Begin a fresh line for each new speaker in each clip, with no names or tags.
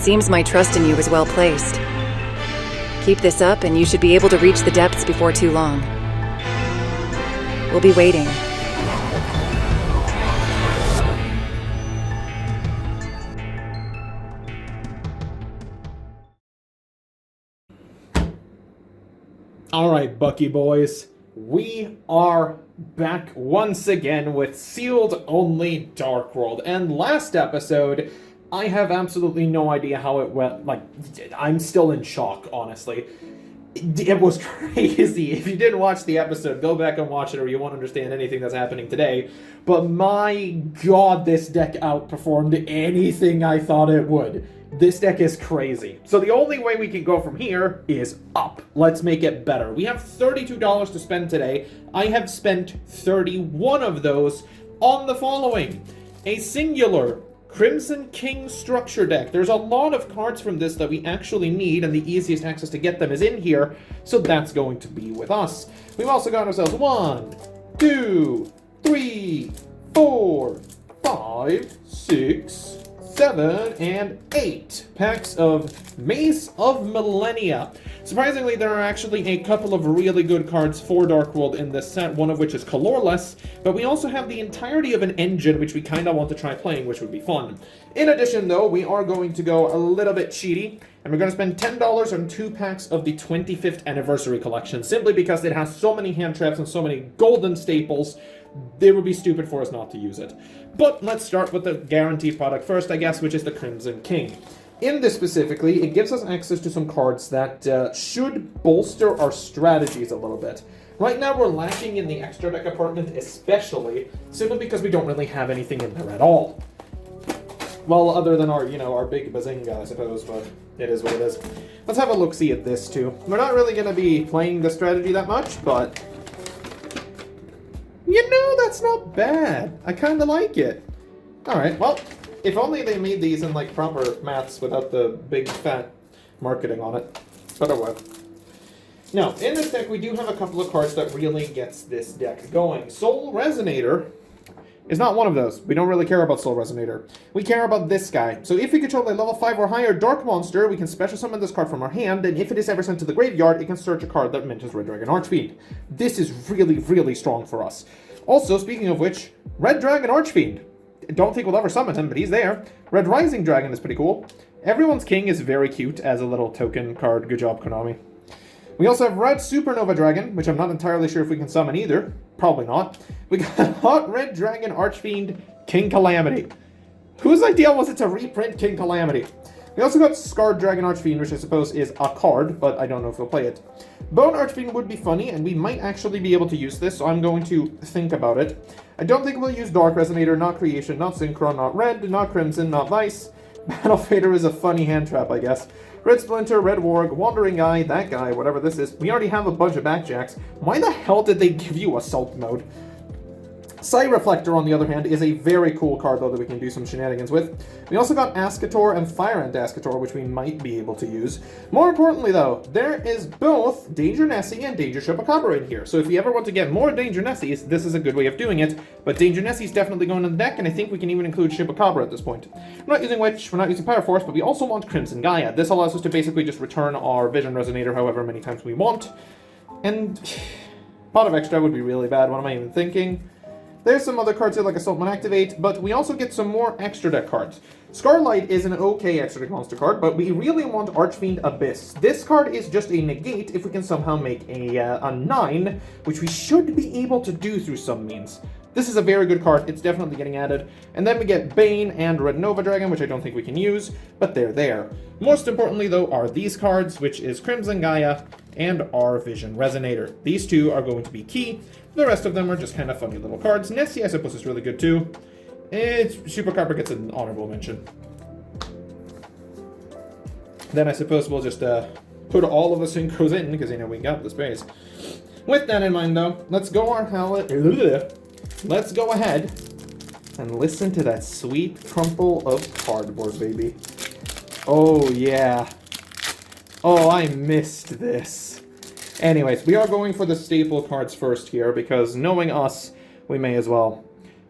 seems my trust in you is well placed. Keep this up and you should be able to reach the depths before too long. We'll be waiting.
Alright, Bucky boys. We are back once again with Sealed Only Dark World. And last episode, I have absolutely no idea how it went. Like, I'm still in shock, honestly. It was crazy. If you didn't watch the episode, go back and watch it or you won't understand anything that's happening today. But my god, this deck outperformed anything I thought it would. This deck is crazy. So the only way we can go from here is up. Let's make it better. We have $32 to spend today. I have spent 31 of those on the following. A singular Crimson King structure deck. There's a lot of cards from this that we actually need, and the easiest access to get them is in here, so that's going to be with us. We've also got ourselves 1, 2, 3, 4, 5, 6, 7, and 8 packs of Maze of Millennia. Surprisingly, there are actually a couple of really good cards for Dark World in this set, one of which is colorless, but we also have the entirety of an engine which we kind of want to try playing, which would be fun. In addition, though, we are going to go a little bit cheaty, and we're going to spend $10 on 2 packs of the 25th Anniversary Collection, simply because it has so many hand traps and so many golden staples. It would be stupid for us not to use it. But let's start with the guaranteed product first, I guess, which is the Crimson King. In this specifically, it gives us access to some cards that should bolster our strategies a little bit. Right now we're lacking in the extra deck department especially, simply because we don't really have anything in there at all. Well, other than our, our big bazinga, I suppose, but it is what it is. Let's have a look-see at this, too. We're not really going to be playing the strategy that much, but that's not bad. I kind of like it. Alright, well, if only they made these in, like, proper mats without the big, fat marketing on it. But oh well. Now, in this deck, we do have a couple of cards that really gets this deck going. Soul Resonator is not one of those. We don't really care about Soul Resonator. We care about this guy. So if we control a level 5 or higher Dark Monster, we can special summon this card from our hand, and if it is ever sent to the graveyard, it can search a card that mentions Red Dragon Archfiend. This is really, really strong for us. Also, speaking of which, Red Dragon Archfiend. Don't think we'll ever summon him, but he's there. Red Rising Dragon is pretty cool. Everyone's King is very cute as a little token card. Good job, Konami. We also have Red Supernova Dragon, which I'm not entirely sure if we can summon either. Probably not. We got Hot Red Dragon Archfiend King Calamity. Whose idea was it to reprint King Calamity? We also got Scarred Dragon Archfiend, which I suppose is a card, but I don't know if we'll play it. Bone Archfiend would be funny, and we might actually be able to use this, so I'm going to think about it. I don't think we'll use Dark Resonator, not Creation, not Synchron, not Red, not Crimson, not Vice. Battle Fader is a funny hand trap, I guess. Red Splinter, Red Warg, Wandering Eye, that guy, whatever this is. We already have a bunch of backjacks. Why the hell did they give you Assault Mode? Psy Reflector, on the other hand, is a very cool card, though, that we can do some shenanigans with. We also got Ascator and Fire Ant Ascator, which we might be able to use. More importantly, though, there is both Danger Nessie and Danger Chupacabra in here. So if you ever want to get more Danger Nessies, this is a good way of doing it. But Danger Nessie's definitely going on the deck, and I think we can even include Chupacabra at this point. We're not using Witch, we're not using Power Force, but we also want Crimson Gaia. This allows us to basically just return our Vision Resonator however many times we want. And Pot of Extra would be really bad, what am I even thinking? There's some other cards here like Assaultman Activate, but we also get some more extra deck cards. Scarlight is an okay extra deck monster card, but we really want Archfiend Abyss. This card is just a negate if we can somehow make a 9, which we should be able to do through some means. This is a very good card, it's definitely getting added. And then we get Bane and Red Nova Dragon, which I don't think we can use, but they're there. Most importantly, though, are these cards, which is Crimson Gaia and our Vision Resonator. These two are going to be key. The rest of them are just kind of funny little cards. Nessie, I suppose, is really good, too. Chupacabra gets an honorable mention. Then I suppose we'll just put all of the synchros in, because, we got the space. With that in mind, though, let's go ahead and listen to that sweet crumple of cardboard, baby. Oh, yeah. Oh, I missed this. Anyways, we are going for the staple cards first here, because knowing us, we may as well.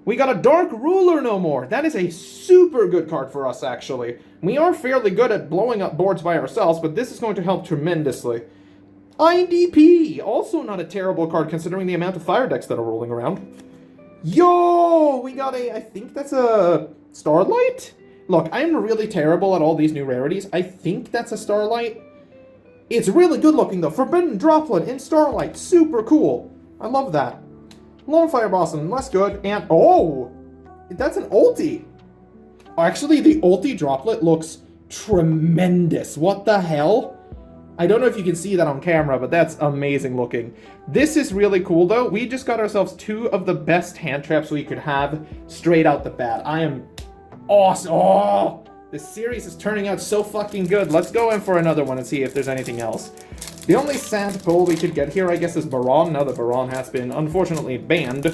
We got a Dark Ruler no more. That is a super good card for us, actually. We are fairly good at blowing up boards by ourselves, but this is going to help tremendously. IDP, also not a terrible card considering the amount of fire decks that are rolling around. Yo, we got I think that's a Starlight? Look, I'm really terrible at all these new rarities. I think that's a Starlight. It's really good looking though. Forbidden Droplet in Starlight, super cool. I love that. Lone Fire Blossom, less good, and oh! That's an ulti! Actually, the ulti droplet looks tremendous. What the hell? I don't know if you can see that on camera, but that's amazing looking. This is really cool, though. We just got ourselves 2 of the best hand traps we could have straight out the bat. I am awesome. Oh! This series is turning out so fucking good. Let's go in for another one and see if there's anything else. The only sad pull we could get here, I guess, is Baron. Now that Baron has been, unfortunately, banned.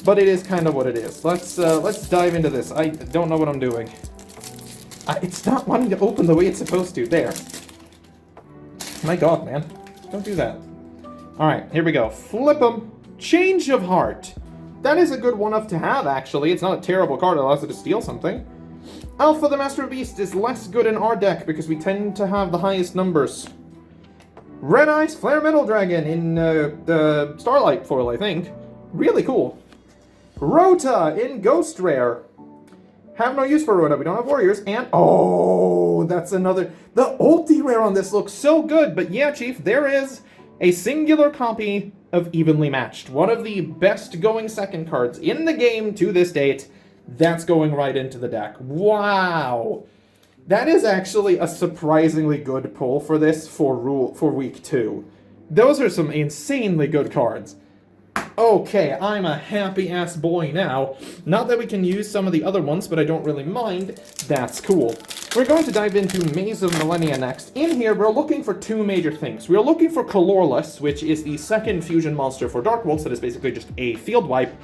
But it is kind of what it is. Let's dive into this. I don't know what I'm doing. It's not wanting to open the way it's supposed to. There. My god, man. Don't do that. Alright, here we go. Flip 'em. Change of Heart. That is a good one-up to have, actually. It's not a terrible card. It allows you to steal something. Alpha the Master of Beast is less good in our deck because we tend to have the highest numbers. Red Eyes Flare Metal Dragon in the Starlight foil, I think. Really cool. Rota in Ghost Rare. Have no use for Rota. We don't have Warriors. And, oh, that's another. The ulti rare on this looks so good. But yeah, Chief, there is a singular copy of Evenly Matched. One of the best going second cards in the game to this date. That's going right into the deck. Wow. That is actually a surprisingly good pull for this for week 2. Those are some insanely good cards. Okay, I'm a happy-ass boy now. Not that we can use some of the other ones, but I don't really mind. That's cool. We're going to dive into Maze of Millennia next. In here, we're looking for 2 major things. We're looking for Colorless, which is the second fusion monster for Dark Wolves that is basically just a field wipe,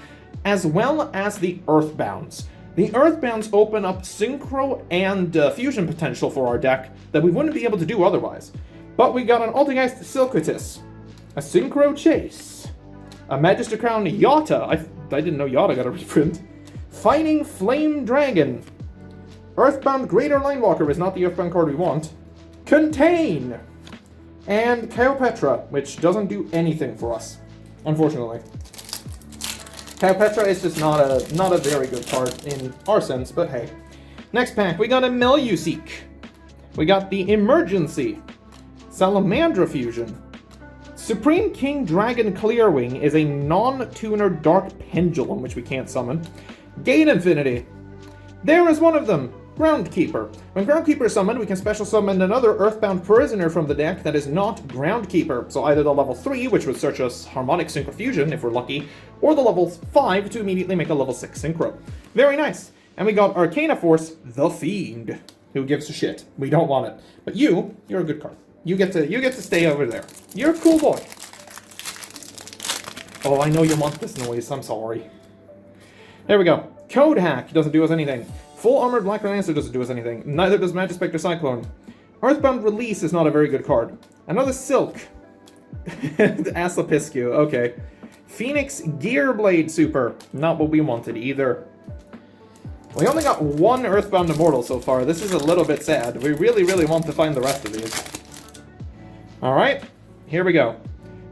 as well as the Earthbounds. The Earthbounds open up Synchro and Fusion potential for our deck that we wouldn't be able to do otherwise. But we got an Altergeist Silkwood, a Synchro Chase, a Magister Crown Yata. I didn't know Yata got a reprint. Fighting Flame Dragon. Earthbound Greater Linewalker is not the Earthbound card we want. Contain! And Cleopatra, which doesn't do anything for us, unfortunately. Cleopatra is just not a very good card in our sense, but hey. Next pack, we got a Meluseek. We got the Emergency. Salamandra Fusion. Supreme King Dragon Clearwing is a non-tuner Dark Pendulum, which we can't summon. Gain Infinity. There is one of them. Groundkeeper. When Groundkeeper is summoned, we can special summon another Earthbound Prisoner from the deck that is not Groundkeeper. So either the level 3, which would search us Harmonic Synchro Fusion, if we're lucky, or the level 5 to immediately make a level 6 Synchro. Very nice. And we got Arcana Force, the Fiend. Who gives a shit? We don't want it. But you're a good card. You get to stay over there. You're a cool boy. Oh, I know you want this noise. I'm sorry. There we go. Code Hack doesn't do us anything. Full Armored Black Lancer doesn't do us anything. Neither does Magispectre Cyclone. Earthbound Release is not a very good card. Another Silk. Aslapiscu, okay. Phoenix Gearblade Super. Not what we wanted either. We only got 1 Earthbound Immortal so far. This is a little bit sad. We really, really want to find the rest of these. Alright, here we go.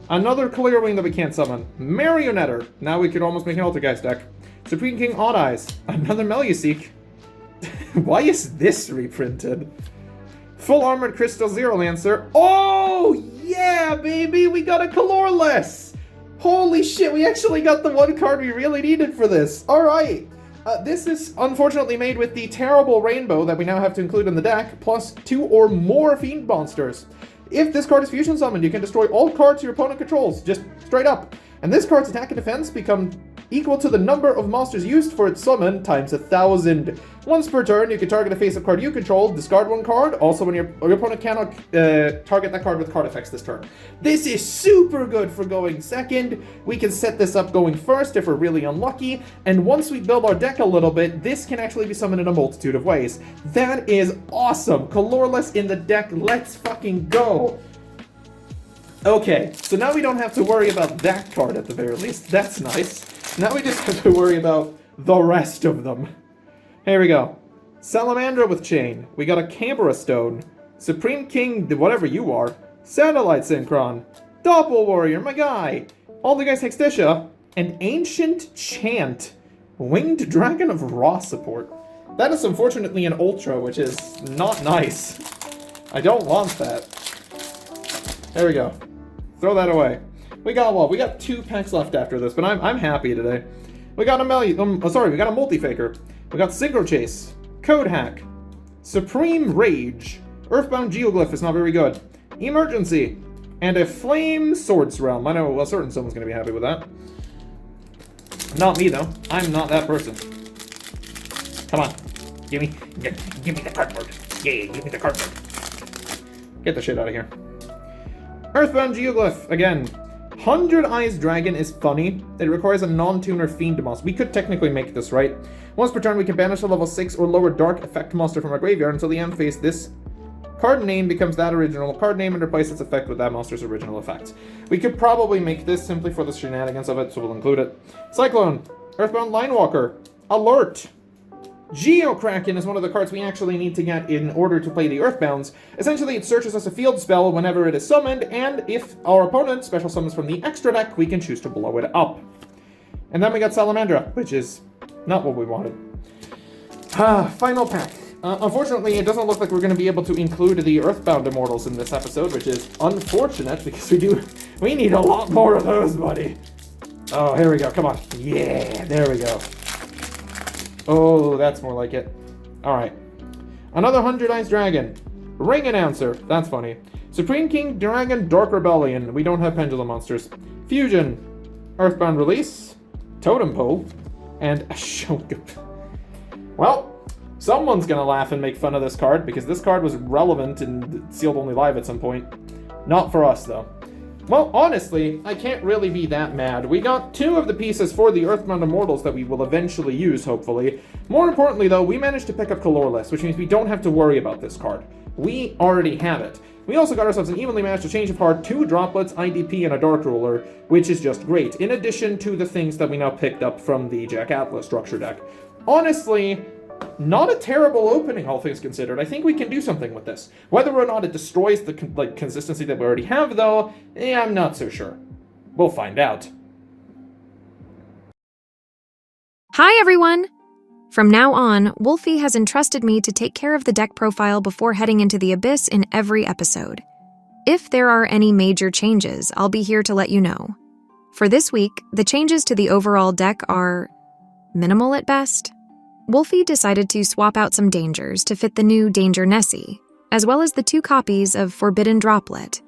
Another Clearwing that we can't summon. Marionetter. Now we could almost make an Altergeist deck. Supreme King Odd Eyes. Another Meluseek. Why is this reprinted? Full Armored Crystal Zero Lancer. Oh, yeah, baby! We got a Colorless! Holy shit, we actually got the one card we really needed for this. Alright. This is unfortunately made with the terrible Rainbow that we now have to include in the deck, plus 2 or more Fiend Monsters. If this card is fusion summoned, you can destroy all cards your opponent controls, just straight up. And this card's attack and defense become equal to the number of monsters used for its summon times 1,000. Once per turn, you can target a face-up card you control, discard 1 card, also when your opponent cannot target that card with card effects this turn. This is super good for going second. We can set this up going first if we're really unlucky, and once we build our deck a little bit, this can actually be summoned in a multitude of ways. That is awesome. Colorless in the deck, let's fucking go. Okay, so now we don't have to worry about that card at the very least. That's nice. Now we just have to worry about the rest of them. Here we go. Salamandra with chain. We got a Canberra stone. Supreme King, whatever you are. Satellite Synchron. Doppel Warrior, my guy. All the guys Hextitia. And Ancient Chant. Winged Dragon of Raw support. That is unfortunately an Ultra, which is not nice. I don't want that. There we go. Throw that away. We got what? We got 2 packs left after this, but I'm happy today. We got a we got a Multi-Faker. We got Synchro Chase. Code Hack. Supreme Rage. Earthbound Geoglyph is not very good. Emergency. And a Flame Swords Realm. I know a certain someone's going to be happy with that. Not me, though. I'm not that person. Come on. Give me the cardboard. Yeah, give me the cardboard. Get the shit out of here. Earthbound Geoglyph. Again. 100 Eyes Dragon is funny. It requires a non-tuner Fiend monster. We could technically make this, right? Once per turn, we can banish a level 6 or lower Dark Effect monster from our graveyard until the end phase. This card name becomes that original card name and replace its effect with that monster's original effect. We could probably make this simply for the shenanigans of it, so we'll include it. Cyclone. Earthbound Linewalker. Alert. Geokraken is one of the cards we actually need to get in order to play the Earthbounds. Essentially, it searches as a field spell whenever it is summoned, and if our opponent special summons from the extra deck, we can choose to blow it up. And then we got Salamandra, which is not what we wanted. Final pack. Unfortunately, it doesn't look like we're going to be able to include the Earthbound Immortals in this episode, which is unfortunate, because we need a lot more of those, buddy. Oh, here we go, come on. Yeah, there we go. Oh, that's more like it. Alright. Another 100 Eyes Dragon. Ring Announcer. That's funny. Supreme King Dragon Dark Rebellion. We don't have Pendulum monsters. Fusion. Earthbound Release. Totem Pole. And Ashoka. Well, someone's gonna laugh and make fun of this card, because this card was relevant and sealed only live at some point. Not for us, though. Well, honestly, I can't really be that mad. We got 2 of the pieces for the Earthbound Immortals that we will eventually use, hopefully. More importantly, though, we managed to pick up Colorless, which means we don't have to worry about this card. We already have it. We also got ourselves an evenly matched Change of Heart, 2 Droplets, IDP, and a Dark Ruler, which is just great, in addition to the things that we now picked up from the Jack Atlas structure deck. Honestly, not a terrible opening, all things considered. I think we can do something with this. Whether or not it destroys the consistency that we already have, though, I'm not so sure. We'll find out.
Hi, everyone! From now on, Wolfie has entrusted me to take care of the deck profile before heading into the Abyss in every episode. If there are any major changes, I'll be here to let you know. For this week, the changes to the overall deck are minimal at best. Wolfie decided to swap out some dangers to fit the new Danger Nessie, as well as the 2 copies of Forbidden Droplet.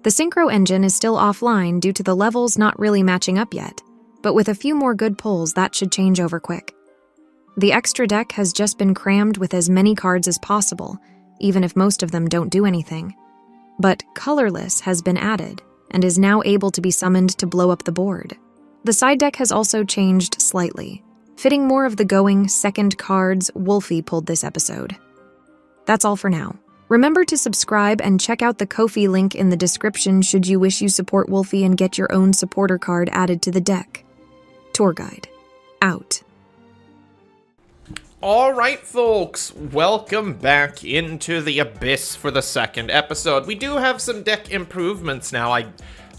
The Synchro engine is still offline due to the levels not really matching up yet, but with a few more good pulls, that should change over quick. The extra deck has just been crammed with as many cards as possible, even if most of them don't do anything. But Colorless has been added, and is now able to be summoned to blow up the board. The side deck has also changed slightly, fitting more of the going second cards Wolfie pulled this episode. That's all for now. Remember to subscribe and check out the Ko-fi link in the description should you wish you support Wolfie and get your own supporter card added to the deck. Tour Guide. Out.
Alright folks, welcome back into the Abyss for the 2nd episode. We do have some deck improvements now.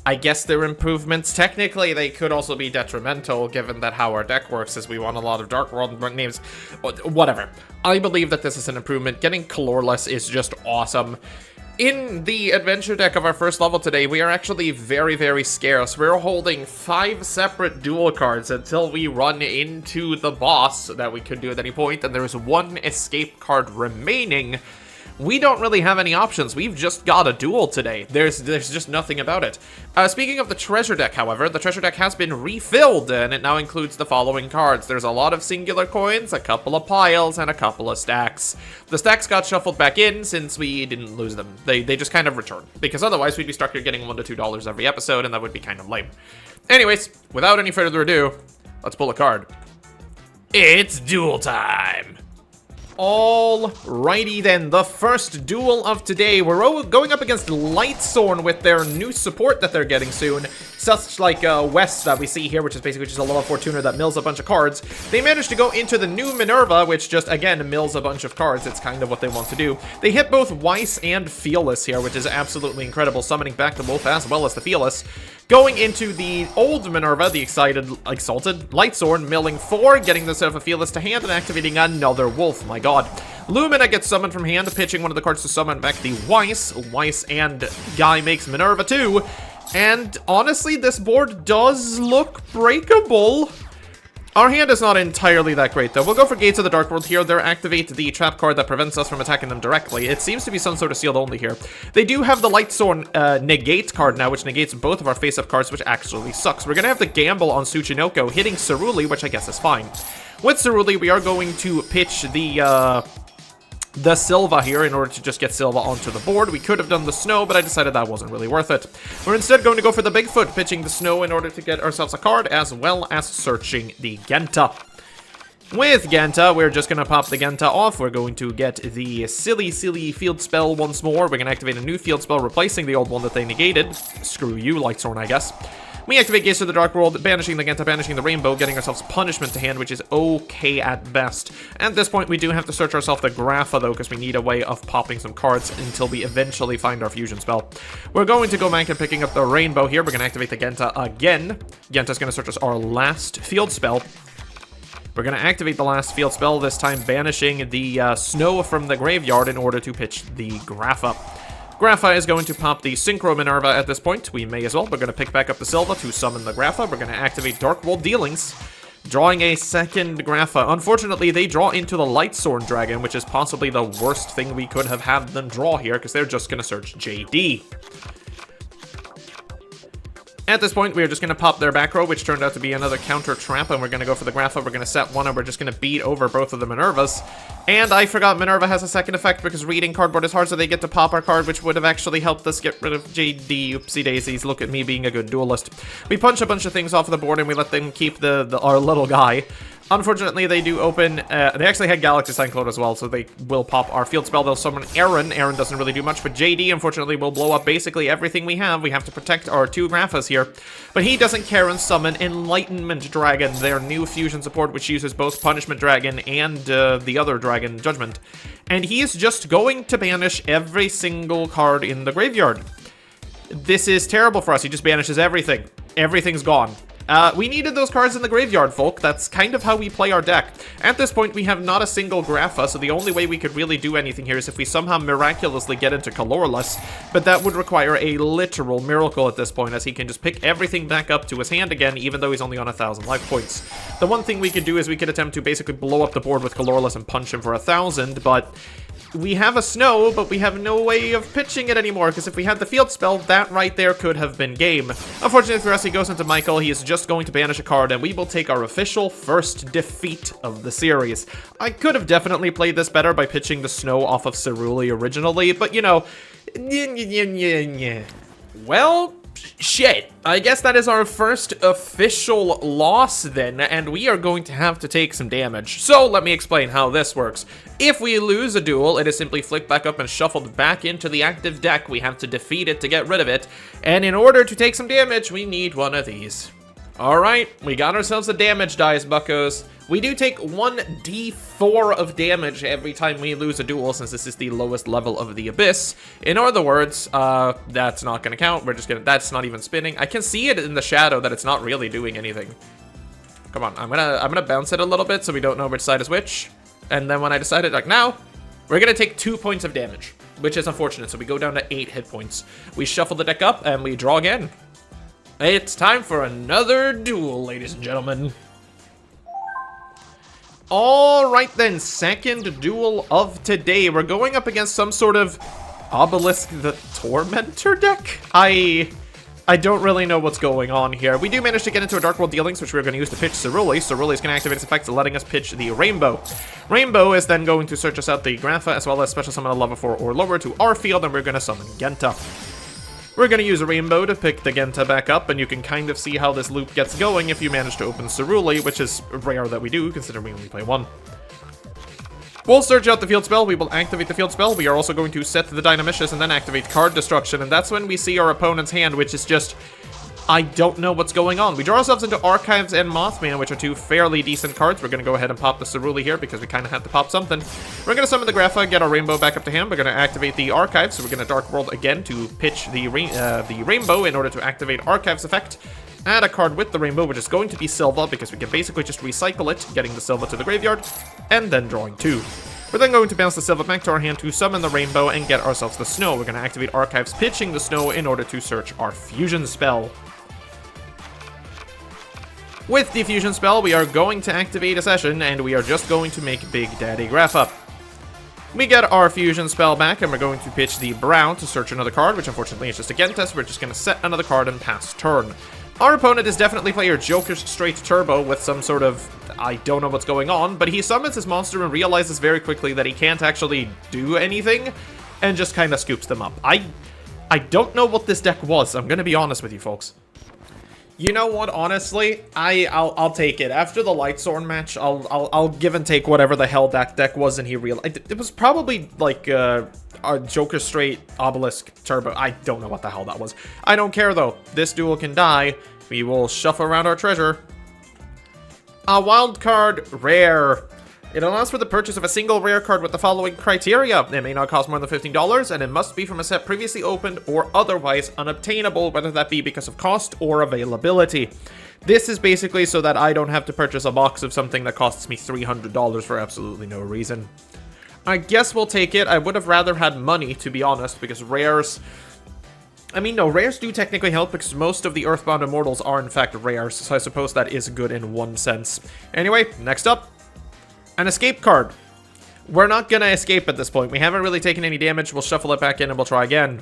I guess they're improvements. Technically, they could also be detrimental, given that how our deck works is we want a lot of Dark World names. Whatever. I believe that this is an improvement. Getting Colorless is just awesome. In the adventure deck of our first level today, we are actually very, very scarce. We're holding 5 separate duel cards until we run into the boss that we could do at any point, and there's 1 escape card remaining. We don't really have any options. We've just got a duel today. There's just nothing about it. Speaking of the treasure deck, however, the treasure deck has been refilled, and it now includes the following cards. There's a lot of singular coins, a couple of piles, and a couple of stacks. The stacks got shuffled back in since we didn't lose them. They just kind of returned, because otherwise we'd be stuck here getting $1 to $2 every episode, and that would be kind of lame. Anyways, without any further ado, let's pull a card. It's duel time! Alrighty then, the first duel of today. We're going up against Lightsorn with their new support that they're getting soon. Such like West that we see here, which is basically just a level 4 tuner that mills a bunch of cards. They managed to go into the new Minerva, which just, again, mills a bunch of cards. It's kind of what they want to do. They hit both Weiss and Fearless here, which is absolutely incredible, summoning back the Wolf as well as the Fearless. Going into the old Minerva, the exalted Lightsorn, milling 4, getting themselves a Fearless to hand, and activating another Wolf. My god. Lumina gets summoned from hand, pitching one of the cards to summon back the Weiss. Weiss and Guy makes Minerva 2. And honestly, this board does look breakable. Our hand is not entirely that great, though. We'll go for Gates of the Dark World here. They'll activate the trap card that prevents us from attacking them directly. It seems to be some sort of sealed only here. They do have the Lightsorn negate card now, which negates both of our face-up cards, which actually sucks. We're going to have to gamble on Tsuchinoko, hitting Ceruli, which I guess is fine. With Ceruli, we are going to pitch the Silva here in order to just get Silva onto the board. We could have done the Snow, but I decided that wasn't really worth it. We're instead going to go for the Bigfoot, pitching the Snow in order to get ourselves a card, as well as searching the Genta. With Genta, we're just going to pop the Genta off. We're going to get the silly field spell once more. We're going to activate a new field spell, replacing the old one that they negated. Screw you, Lightsorn, I guess. We activate Gates of the Dark World, banishing the Genta, banishing the Rainbow, getting ourselves Punishment to hand, which is okay at best. At this point, we do have to search ourselves the Grapha, though, because we need a way of popping some cards until we eventually find our fusion spell. We're going to go back and picking up the Rainbow here. We're going to activate the Genta again. Genta's going to search us our last field spell. We're going to activate the last field spell, this time banishing the Snow from the graveyard in order to pitch the Grapha. Grapha is going to pop the Synchro Minerva at this point. We may as well. We're going to pick back up the Silva to summon the Grapha. We're going to activate Dark World Dealings, drawing a second Grapha. Unfortunately, they draw into the Lightsorn Dragon, which is possibly the worst thing we could have had them draw here, because they're just going to search JD. At this point, we're just going to pop their back row, which turned out to be another counter trap, and we're going to go for the Grapha. We're going to set one, and we're just going to beat over both of the Minervas. And I forgot Minerva has a second effect, because reading cardboard is hard, so they get to pop our card, which would have actually helped us get rid of JD. Oopsie daisies, look at me being a good duelist. We punch a bunch of things off of the board, and we let them keep our little guy. Unfortunately, they do open, they actually had Galaxy Cyclone as well, so they will pop our field spell. They'll summon Aaron. Aaron doesn't really do much, but JD, unfortunately, will blow up basically everything we have. We have to protect our two Graphas here, but he doesn't care and summon Enlightenment Dragon, their new fusion support, which uses both Punishment Dragon and the other dragon, Judgment. And he is just going to banish every single card in the graveyard. This is terrible for us. He just banishes everything. Everything's gone. We needed those cards in the graveyard, folk. That's kind of how we play our deck. At this point, we have not a single Grapha, so the only way we could really do anything here is if we somehow miraculously get into Colorless, but that would require a literal miracle at this point, as he can just pick everything back up to his hand again, even though he's only on 1,000 life points. The one thing we could do is we could attempt to basically blow up the board with Colorless and punch him for 1,000, but we have a Snow, but we have no way of pitching it anymore, because if we had the field spell, that right there could have been game. Unfortunately for us, he goes into Michael. He is just going to banish a card, and we will take our official first defeat of the series. I could have definitely played this better by pitching the Snow off of Ceruli originally, but you know, well, shit. I guess that is our first official loss then, and we are going to have to take some damage. So let me explain how this works. If we lose a duel, it is simply flicked back up and shuffled back into the active deck. We have to defeat it to get rid of it, and in order to take some damage, we need one of these. Alright, we got ourselves a damage dice, buckos. We do take 1d4 of damage every time we lose a duel, since this is the lowest level of the Abyss. In other words, that's not gonna count. We're just gonna, that's not even spinning. I can see it in the shadow that it's not really doing anything. Come on, I'm gonna bounce it a little bit so we don't know which side is which. And then when I decided, like now, we're gonna take 2 points of damage, which is unfortunate. So we go down to 8 hit points. We shuffle the deck up and we draw again. It's time for another duel, ladies and gentlemen. Alright then, second duel of today. We're going up against some sort of Obelisk the Tormentor deck? I don't really know what's going on here. We do manage to get into a Dark World Dealings, which we're going to use to pitch Ceruli. Ceruli is going to activate its effects, letting us pitch the Rainbow. Rainbow is then going to search us out the Grapha, as well as special summon a level 4 or lower to our field, and we're going to summon Genta. We're going to use a Rainbow to pick the Genta back up, and you can kind of see how this loop gets going if you manage to open Ceruli, which is rare that we do, considering we only play one. We'll search out the field spell, we will activate the field spell, we are also going to set the Dynamicious and then activate card destruction, and that's when we see our opponent's hand, which is just... I don't know what's going on. We draw ourselves into Archives and Mothman, which are two fairly decent cards. We're going to go ahead and pop the Ceruli here because we kind of had to pop something. We're going to summon the Grapha, get our Rainbow back up to hand. We're going to activate the Archives, so we're going to Dark World again to pitch the Rainbow in order to activate Archives effect. Add a card with the Rainbow, which is going to be Silva, because we can basically just recycle it, getting the Silva to the graveyard, and then drawing 2. We're then going to bounce the Silva back to our hand to summon the Rainbow and get ourselves the Snow. We're going to activate Archives, pitching the Snow in order to search our Fusion spell. With the Fusion spell, we are going to activate a session, and we are just going to make Big Daddy Grapha. We get our Fusion spell back, and we're going to pitch the Brown to search another card, which unfortunately is just a Gentes. We're just going to set another card and pass turn. Our opponent is definitely player Joker's Straight Turbo with some sort of... I don't know what's going on, but he summons his monster and realizes very quickly that he can't actually do anything, and just kind of scoops them up. I don't know what this deck was, I'm going to be honest with you folks. You know what? Honestly, I'll take it. After the Lightsworn match, I'll give and take whatever the hell that deck was, and he realized it was probably like a Joker Straight Obelisk Turbo. I don't know what the hell that was. I don't care though. This duel can die. We will shuffle around our treasure. A wild card rare. It allows for the purchase of a single rare card with the following criteria. It may not cost more than $15, and it must be from a set previously opened or otherwise unobtainable, whether that be because of cost or availability. This is basically so that I don't have to purchase a box of something that costs me $300 for absolutely no reason. I guess we'll take it. I would have rather had money, to be honest, because rares... I mean, no, rares do technically help because most of the Earthbound Immortals are in fact rares, so I suppose that is good in one sense. Anyway, next up. An escape card. We're not gonna escape at this point. We haven't really taken any damage. We'll shuffle it back in and we'll try again.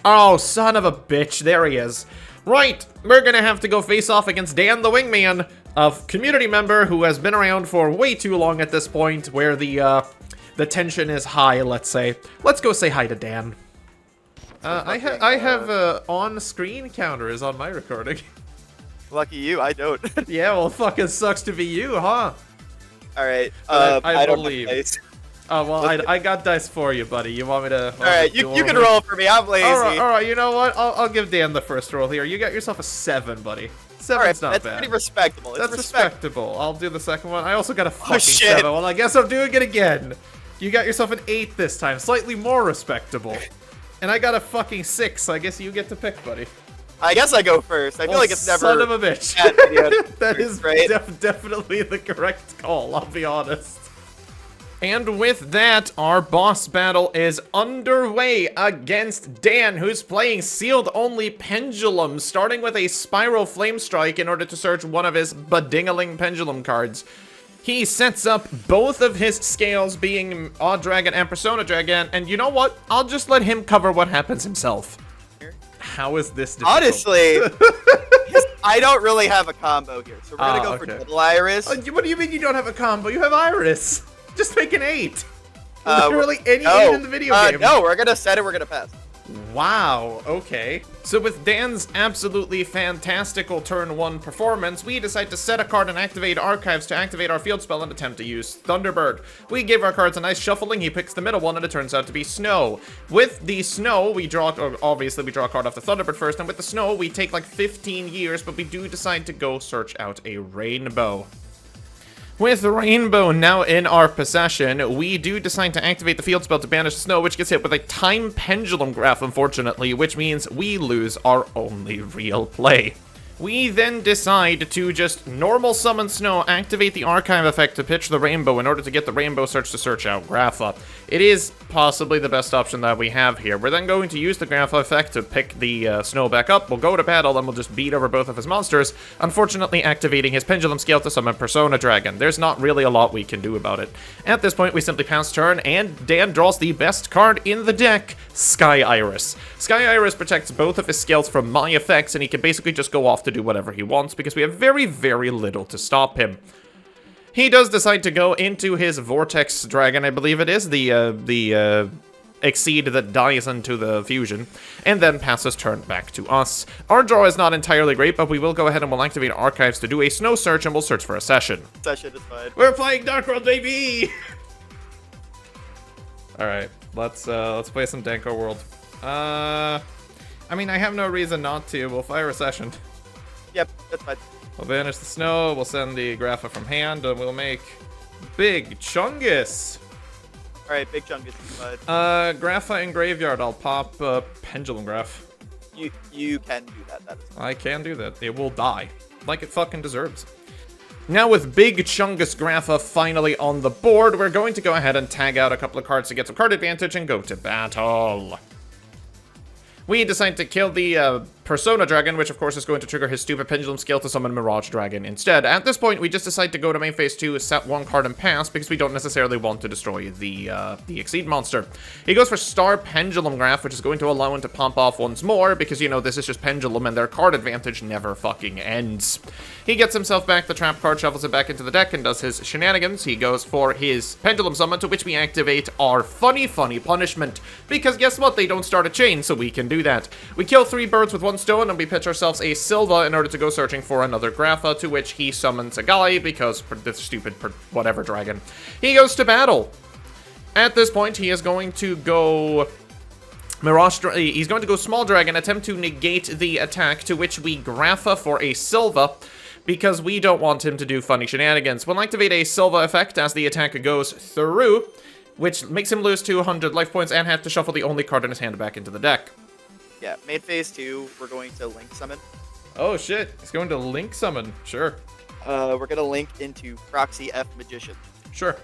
Oh, son of a bitch. There he is. Right. We're gonna have to go face off against Dan the Wingman, a community member who has been around for way too long at this point, where the tension is high, let's say. Let's go say hi to Dan. I have on-screen counter is on my recording.
Lucky you, I don't.
Yeah, well, fucking sucks to be you, huh?
Alright,
I
don't
believe.
have dice.
Oh, well, I got dice for you, buddy. You want me to...
Alright, you can roll for me. I'm lazy.
Alright, you know what? I'll give Dan the first roll here. You got yourself a 7, buddy. 7's not
that's
bad.
pretty respectable.
That's respectable. I'll do the second one. I also got a fucking
shit.
7. Well, I guess I'm doing it again. You got yourself an 8 this time. Slightly more respectable. And I got a fucking 6. I guess you get to pick, buddy.
I guess I go first. I feel like it's never...
Son of a bitch. That is
right?
definitely the correct call, I'll be honest. And with that, our boss battle is underway against Dan, who's playing Sealed Only Pendulum, starting with a Spiral Flame Strike in order to search one of his Badingaling Pendulum cards. He sets up both of his scales, being Odd Dragon and Persona Dragon, and you know what? I'll just let him cover what happens himself. How is this difficult?
Honestly, I don't really have a combo here, so we're gonna go for Double Iris.
What do you mean you don't have a combo? You have Iris. Just make an 8. Literally any 8 in the video game.
No, we're gonna set it, we're gonna pass.
Wow, okay. So with Dan's absolutely fantastical turn 1 performance, we decide to set a card and activate Archives to activate our field spell and attempt to use Thunderbird. We give our cards a nice shuffling, he picks the middle one, and it turns out to be Snow. With the Snow, we draw, obviously we draw a card off the Thunderbird first, and with the Snow, we take like 15 years, but we do decide to go search out a Rainbow. With Rainbow now in our possession, we do decide to activate the field spell to banish Snow, which gets hit with a Time Pendulum Graph, unfortunately, which means we lose our only real play. We then decide to just normal summon Snow, activate the Archive effect to pitch the Rainbow in order to get the Rainbow search to search out Grapha. It is possibly the best option that we have here. We're then going to use the Grapha effect to pick the Snow back up. We'll go to battle and we'll just beat over both of his monsters, unfortunately activating his Pendulum Scale to summon Persona Dragon. There's not really a lot we can do about it. At this point, we simply pass turn, and Dan draws the best card in the deck, Sky Iris. Sky Iris protects both of his scales from my effects, and he can basically just go off to do whatever he wants because we have very, very little to stop him. He does decide to go into his Vortex Dragon, I believe it is, the Exceed that dies into the fusion, and then passes turn back to us. Our draw is not entirely great, but we will go ahead and we'll activate Archives to do a Snow search, and we'll search for a session.
Session is fine.
We're playing Dark World, baby! Alright, let's play some Danko World. I mean, I have no reason not to. We'll fire a session.
Yep, that's fine.
We'll banish the snow, we'll send the Grapha from hand, and we'll make Big Chungus.
Alright, big chunk is bud.
Grapha in Graveyard, I'll pop Pendulum Graph.
You can do that. That is fine.
I can do that. It will die. Like it fucking deserves. Now with Big Chungus Grapha finally on the board, we're going to go ahead and tag out a couple of cards to get some card advantage and go to battle. We decide to kill the Persona Dragon, which of course is going to trigger his stupid Pendulum skill to summon Mirage Dragon instead. At this point, we just decide to go to main phase 2, set one card and pass, because we don't necessarily want to destroy the Exceed monster. He goes for Star Pendulum Graph, which is going to allow him to pump off once more, because, you know, this is just Pendulum and their card advantage never fucking ends. He gets himself back the trap card, shuffles it back into the deck, and does his shenanigans. He goes for his Pendulum Summon, to which we activate our funny punishment, because guess what? They don't start a chain, so we can do that. We kill 3 birds with 1 stone, and we pitch ourselves a Silva in order to go searching for another Grapha, to which he summons a guy, because the stupid whatever dragon. He goes to battle. At this point, he is going to go he's going to go Small Dragon, attempt to negate the attack, to which we Grapha for a Silva, because we don't want him to do funny shenanigans. We'll activate a Silva effect as the attack goes through, which makes him lose 200 life points and have to shuffle the only card in his hand back into the deck.
Yeah, main phase 2, we're going to Link Summon.
Oh shit, he's going to Link Summon. Sure.
We're gonna link into Proxy F Magician.
Sure.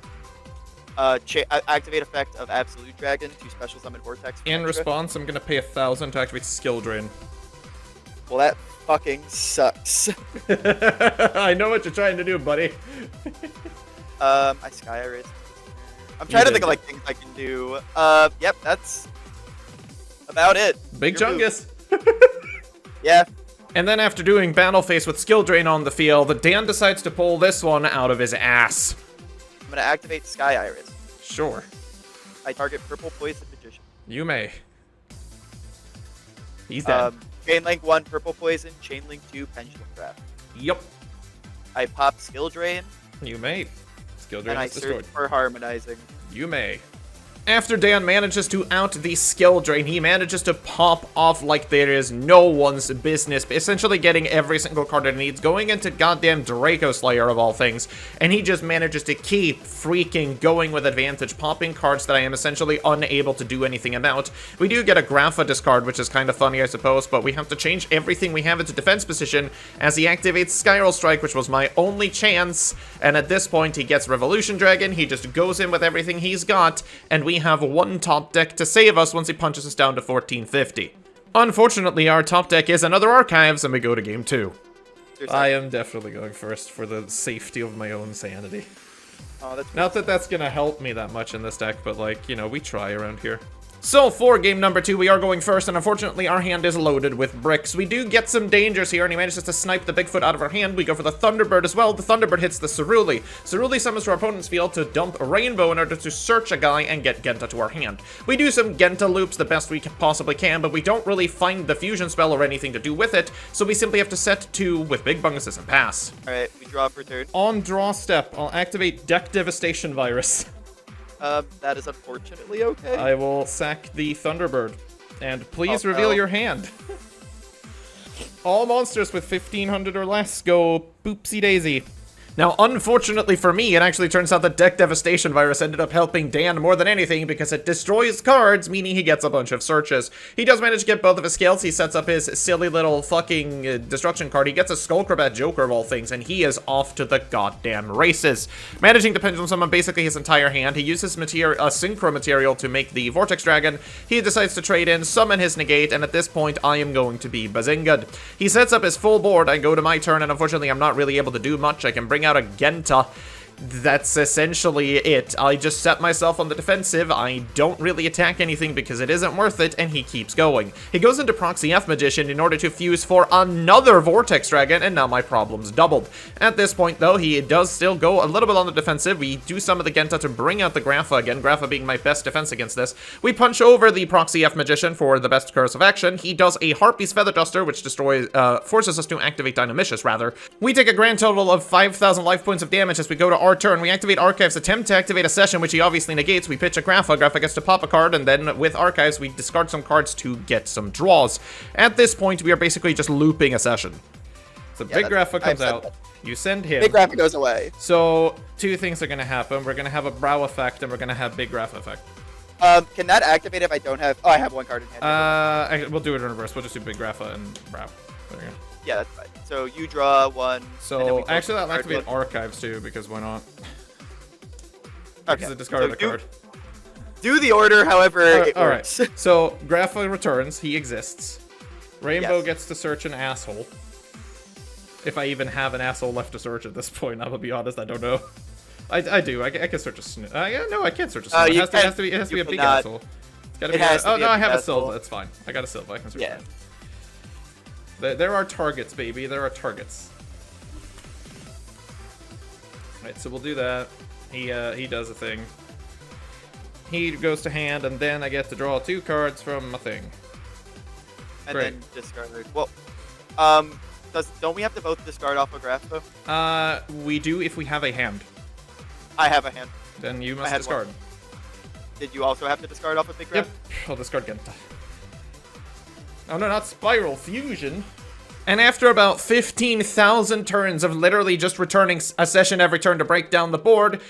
Activate effect of Absolute Dragon to special summon Vortex.
In response, I'm gonna pay 1,000 to activate Skill Drain.
Well, that fucking sucks.
I know what you're trying to do, buddy.
I Sky Iris. I'm trying to think of like things I can do. Yep, that's about it.
Big Chungus.
Yeah.
And then after doing Battle Face with Skill Drain on the field, Dan decides to pull this one out of his ass.
I'm gonna activate Sky Iris.
Sure.
I target Purple Poison Magician.
You may. He's dead.
Chain Link 1, Purple Poison. Chain Link 2, Pendulum Graph.
Yep.
I pop Skill Drain.
You may. Skill Drain
And I
is destroyed.
search for Harmonizing.
You may. After Dan manages to out the Skill Drain, he manages to pop off like there is no one's business, essentially getting every single card that he needs, going into goddamn Draco Slayer of all things, and he just manages to keep freaking going with advantage, popping cards that I am essentially unable to do anything about. We do get a Grapha discard, which is kind of funny, I suppose, but we have to change everything we have into defense position as he activates Spiral Strike, which was my only chance, and at this point he gets Revolution Dragon, he just goes in with everything he's got, and we have one top deck to save us once he punches us down to 1450. Unfortunately, our top deck is another Archives, and we go to game 2. I am definitely going first for the safety of my own sanity.
Oh, that's
Not that that's gonna help me that much in this deck, but like, you know, we try around here. So for game number 2, we are going first, and unfortunately our hand is loaded with bricks. We do get some dangers here, and he manages to snipe the Bigfoot out of our hand. We go for the Thunderbird as well. The Thunderbird hits the Ceruli. Ceruli summons to our opponent's field to dump a Rainbow in order to search a guy and get Genta to our hand. We do some Genta loops the best we possibly can, but we don't really find the fusion spell or anything to do with it, so we simply have to set 2 with Big Bunguses and pass.
Alright, we draw for turn.
On draw step, I'll activate Deck Devastation Virus.
That is unfortunately okay.
I will sack the Thunderbird. And please reveal your hand. All monsters with 1500 or less go boopsie daisy. Now, unfortunately for me, it actually turns out that Deck Devastation Virus ended up helping Dan more than anything because it destroys cards, meaning he gets a bunch of searches. He does manage to get both of his scales. He sets up his silly little fucking destruction card. He gets a Skullcrabat Joker of all things, and he is off to the goddamn races. Managing to Pendulum Summon basically his entire hand. He uses Synchro material to make the Vortex Dragon. He decides to trade in, summon his Negate, and at this point, I am going to be Bazingad. He sets up his full board. I go to my turn, and unfortunately, I'm not really able to do much. I can bring out a Genta. That's essentially it. I just set myself on the defensive. I don't really attack anything because it isn't worth it, and he keeps going. He goes into Proxy F Magician in order to fuse for another Vortex Dragon, and now my problem's doubled. At this point, though, he does still go a little bit on the defensive. We do some of the Genta to bring out the Grapha again, Grapha being my best defense against this. We punch over the Proxy F Magician for the best curse of action. He does a Harpy's Feather Duster, which forces us to activate Dynamicious, rather. We take a grand total of 5,000 life points of damage as we go to our turn. We activate Archives, attempt to activate a session, which he obviously negates. We pitch a Grapha. Grapha gets to pop a card, and then with Archives, we discard some cards to get some draws. At this point, we are basically just looping a session. So Big Grapha comes out. You send him.
Big Grapha goes away.
So 2 things are going to happen. We're going to have a Brow effect, and we're going to have Big Graph effect.
Can that activate if I don't have... Oh, I have 1 card in hand.
We'll do it in reverse. We'll just do Big Grapha and Brow. There you go.
Yeah, that's fine. So you draw 1.
So actually, that'll activate Archives too, because why not? Because it discarded a card.
Do the order however it works.
Alright, so Grapha returns. He exists. Rainbow gets to search an asshole. If I even have an asshole left to search at this point, I'm gonna be honest, I don't know. I do. I can search a snoot. Yeah, no, I can't search a snoot. It has to be a big asshole. It's gotta be. Oh no, I have a Silva. It's fine. I got a Silva. I can search that. There are targets, baby. There are targets. Right, so we'll do that. He does a thing. He goes to hand, and then I get to draw 2 cards from a thing.
And then discard. Well, don't we have to both discard off a graph though?
We do if we have a hand.
I have a hand.
Then you must discard.
Did you also have to discard off a big graph?
Yep, I'll discard Genta. Oh no, not Spiral Fusion. And after about 15,000 turns of literally just returning a session every turn to break down the board,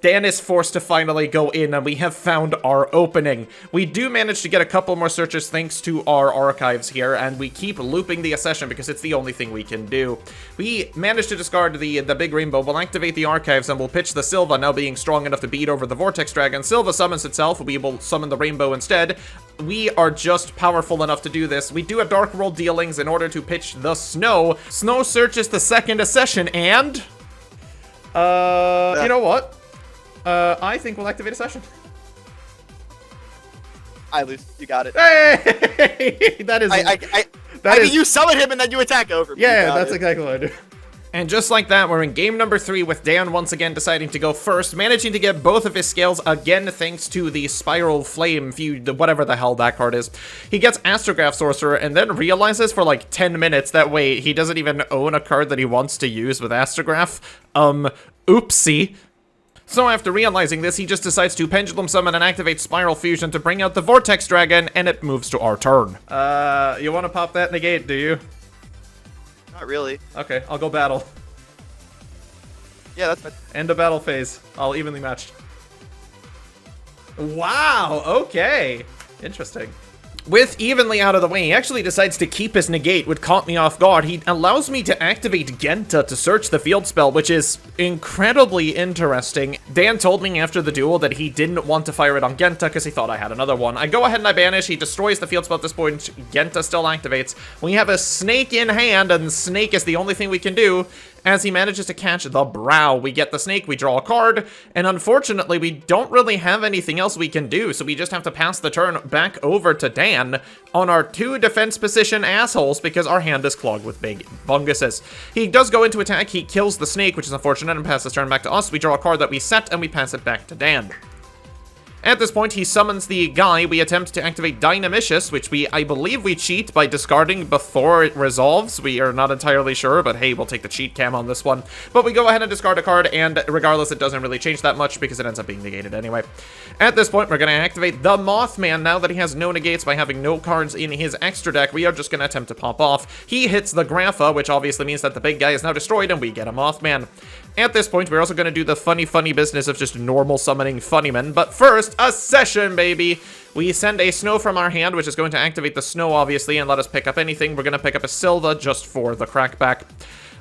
Dan is forced to finally go in, and we have found our opening. We do manage to get a couple more searches thanks to our Archives here, and we keep looping the session because it's the only thing we can do. We managed to discard the big rainbow. We'll activate the Archives, and we'll pitch the Silva, now being strong enough to beat over the Vortex Dragon. Silva summons itself. We will summon the rainbow instead. We are just powerful enough to do this. We do a Dark World Dealings in order to pitch the Snow. Snow searches the second session, and... you know what? I think we'll activate a session.
I lose. You got it.
Hey! That is...
I mean, you summon him and then you attack over me.
Yeah, that's exactly what I do. And just like that, we're in game number 3 with Dan once again deciding to go first, managing to get both of his scales again thanks to the Spiral Flame Feud, whatever the hell that card is. He gets Astrograph Sorcerer and then realizes for like 10 minutes that, wait, he doesn't even own a card that he wants to use with Astrograph. Oopsie. So after realizing this, he just decides to Pendulum Summon and activate Spiral Fusion to bring out the Vortex Dragon, and it moves to our turn. You want to pop that negate, do you?
Not really.
Okay, I'll go battle.
Yeah, that's fine.
End of battle phase. I'll evenly matched. Wow, okay. Interesting. With evenly out of the way, he actually decides to keep his negate, which caught me off guard. He allows me to activate Genta to search the field spell, which is incredibly interesting. Dan told me after the duel that he didn't want to fire it on Genta because he thought I had another one. I go ahead and I banish. He destroys the field spell at this point. Genta still activates. We have a snake in hand, and snake is the only thing we can do. As he manages to catch the Brow, we get the snake, we draw a card, and unfortunately, we don't really have anything else we can do, so we just have to pass the turn back over to Dan on our 2 defense position assholes because our hand is clogged with big bunguses. He does go into attack, he kills the snake, which is unfortunate, and passes the turn back to us. We draw a card that we set, and we pass it back to Dan. At this point, he summons the guy. We attempt to activate Dynamicious, which I believe we cheat by discarding before it resolves. We are not entirely sure, but hey, we'll take the cheat cam on this one. But we go ahead and discard a card, and regardless, it doesn't really change that much because it ends up being negated anyway. At this point, we're going to activate the Mothman. Now that he has no negates by having no cards in his extra deck, we are just going to attempt to pop off. He hits the Grapha, which obviously means that the big guy is now destroyed, and we get a Mothman. At this point, we're also going to do the funny business of just normal summoning Funnyman. But first, a session, baby! We send a Snow from our hand, which is going to activate the Snow, obviously, and let us pick up anything. We're going to pick up a Silva just for the crackback.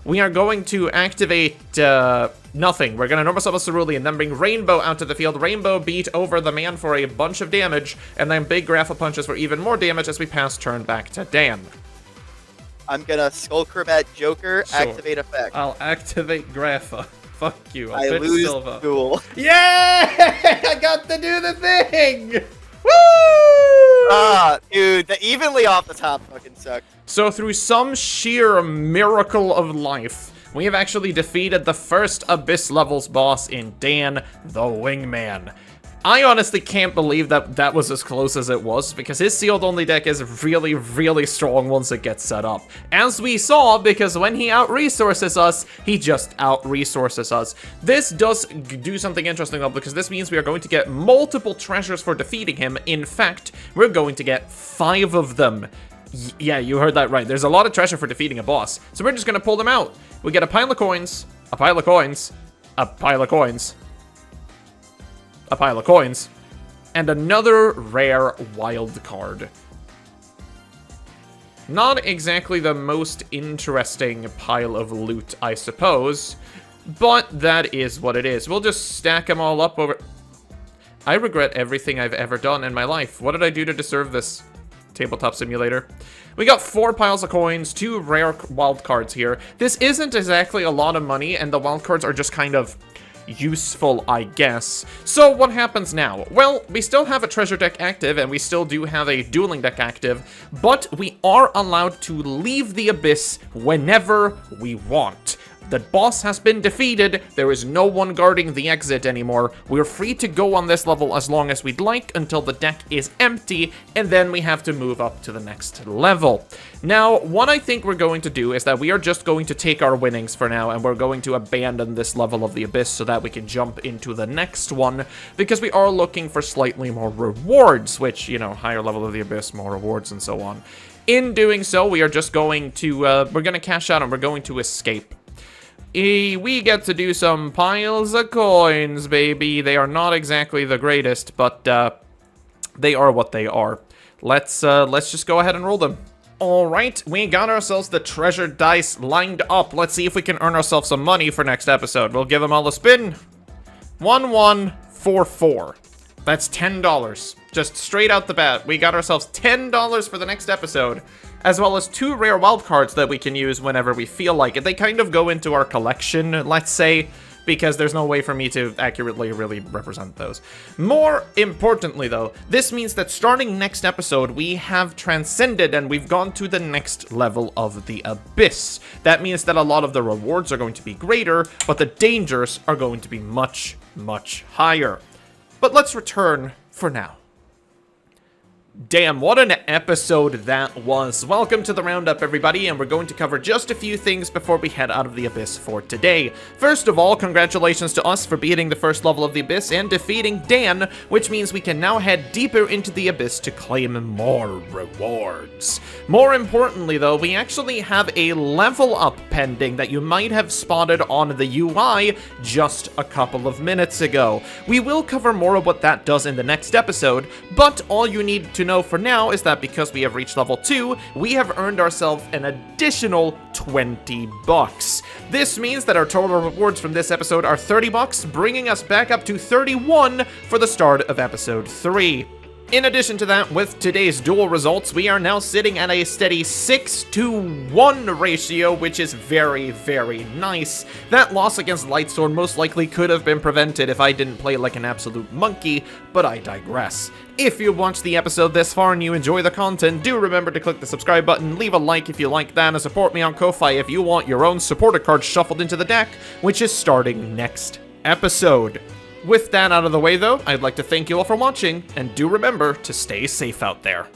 We are going to activate nothing. We're going to normal summon Cerulean, then bring Rainbow out to the field. Rainbow beat over the man for a bunch of damage, and then Big Grapha punches for even more damage as we pass turn back to Dan.
I'm gonna Skull Crabat Joker,
Sure.
Activate effect.
I'll activate Grapha. Fuck you.
I
pitch
lose
Silva.
duel.
Yeah! I got to do the thing! Woo!
Dude, the evenly off the top fucking sucked.
So through some sheer miracle of life, we have actually defeated the first Abyss levels boss in Dan the Wingman. I honestly can't believe that that was as close as it was, because his sealed only deck is really, really strong once it gets set up. As we saw, because when he out-resources us, he just out-resources us. This does do something interesting though, because this means we are going to get multiple treasures for defeating him. In fact, we're going to get 5 of them. Yeah, you heard that right. There's a lot of treasure for defeating a boss. So we're just gonna pull them out. We get a pile of coins, a pile of coins, a pile of coins, a pile of coins, and another rare wild card. Not exactly the most interesting pile of loot, I suppose, but that is what it is. We'll just stack them all up over... I regret everything I've ever done in my life. What did I do to deserve this? Tabletop Simulator. We got 4 piles of coins, 2 rare wild cards here. This isn't exactly a lot of money, and the wild cards are just kind of useful, I guess. So what happens now? Well, we still have a treasure deck active, and we still do have a dueling deck active, but we are allowed to leave the Abyss whenever we want. The boss has been defeated, there is no one guarding the exit anymore. We're free to go on this level as long as we'd like until the deck is empty, and then we have to move up to the next level. Now, what I think we're going to do is that we are just going to take our winnings for now, and we're going to abandon this level of the Abyss so that we can jump into the next one, because we are looking for slightly more rewards, which, you know, higher level of the Abyss, more rewards, and so on. In doing so, we are just going to, we're going to cash out and we're going to escape. We get to do some piles of coins, baby. They are not exactly the greatest, but they are what they are. Let's just go ahead and roll them. All right, we got ourselves the treasure dice lined up. Let's see if we can earn ourselves some money for next episode. We'll give them all a spin. 1144. That's $10. Just straight out the bat, we got ourselves $10 for the next episode, as well as 2 rare wild cards that we can use whenever we feel like it. They kind of go into our collection, let's say, because there's no way for me to accurately really represent those. More importantly, though, this means that starting next episode, we have transcended and we've gone to the next level of the Abyss. That means that a lot of the rewards are going to be greater, but the dangers are going to be much, much higher. But let's return for now. Damn, what an episode that was. Welcome to the roundup, everybody, and we're going to cover just a few things before we head out of the Abyss for today. First of all, congratulations to us for beating the first level of the Abyss and defeating Dan, which means we can now head deeper into the Abyss to claim more rewards. More importantly, though, we actually have a level up pending that you might have spotted on the UI just a couple of minutes ago. We will cover more of what that does in the next episode, but all you need to know for now is that because we have reached level 2, we have earned ourselves an additional $20. This means that our total rewards from this episode are $30, bringing us back up to 31 for the start of episode 3. In addition to that, with today's duel results, we are now sitting at a steady 6-to-1 ratio, which is very, very nice. That loss against Lightsworn most likely could have been prevented if I didn't play like an absolute monkey, but I digress. If you watched the episode this far and you enjoy the content, do remember to click the subscribe button, leave a like if you like that, and support me on Ko-Fi if you want your own supporter card shuffled into the deck, which is starting next episode. With that out of the way, though, I'd like to thank you all for watching, and do remember to stay safe out there.